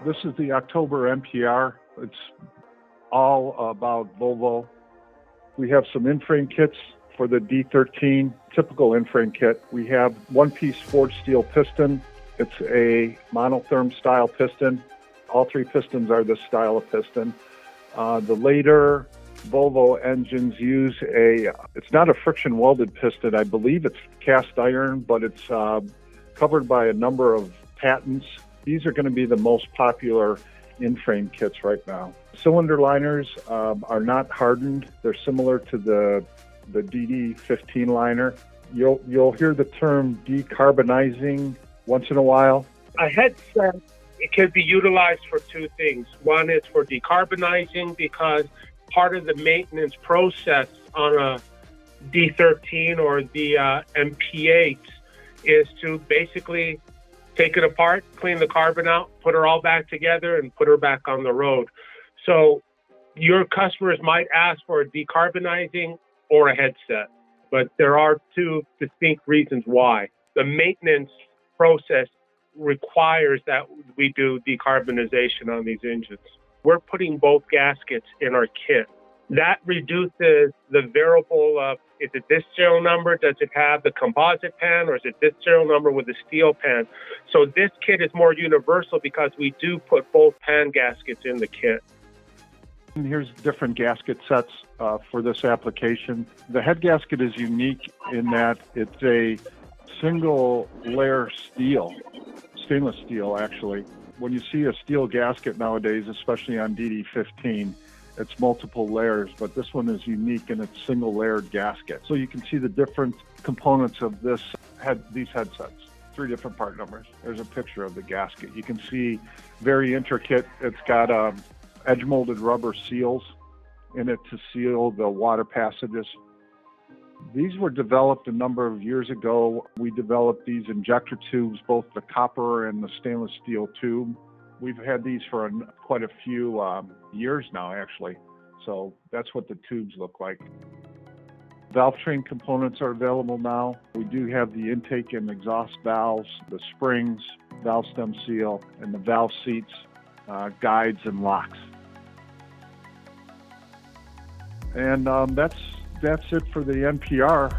This is the October NPR. It's all about Volvo. We have some Inframe kits for the D13, typical Inframe kit. We have one-piece forged steel piston. It's a monotherm style piston. All three pistons are this style of piston. The later Volvo engines use it's not a friction welded piston. I believe it's cast iron, but it's covered by a number of patents. These are going to be the most popular Inframe kits right now. Cylinder liners are not hardened. They're similar to the DD15 liner. You'll hear the term decarbonizing once in a while. A headset, it can be utilized for two things. One is for decarbonizing, because part of the maintenance process on a D13 or the MP8 is to basically take it apart, clean the carbon out, put her all back together, and put her back on the road. So your customers might ask for a decarbonizing or a headset, but there are two distinct reasons why. The maintenance process requires that we do decarbonization on these engines. We're putting both gaskets in our kit. That reduces the variable of, is it this serial number? Does it have the composite pan, or is it this serial number with the steel pan? So this kit is more universal because we do put both pan gaskets in the kit. And here's different gasket sets for this application. The head gasket is unique in that it's a single layer steel, stainless steel actually. When you see a steel gasket nowadays, especially on DD15, it's multiple layers, but this one is unique in its single layered gasket. So you can see the different components of these headsets. 3 different part numbers. There's a picture of the gasket. You can see very intricate. It's got edge molded rubber seals in it to seal the water passages. These were developed a number of years ago. We developed these injector tubes, both the copper and the stainless steel tube. We've had these for quite a few years now, actually. So that's what the tubes look like. Valve train components are available now. We do have the intake and exhaust valves, the springs, valve stem seal, and the valve seats, guides, and locks. And that's it for the NPR.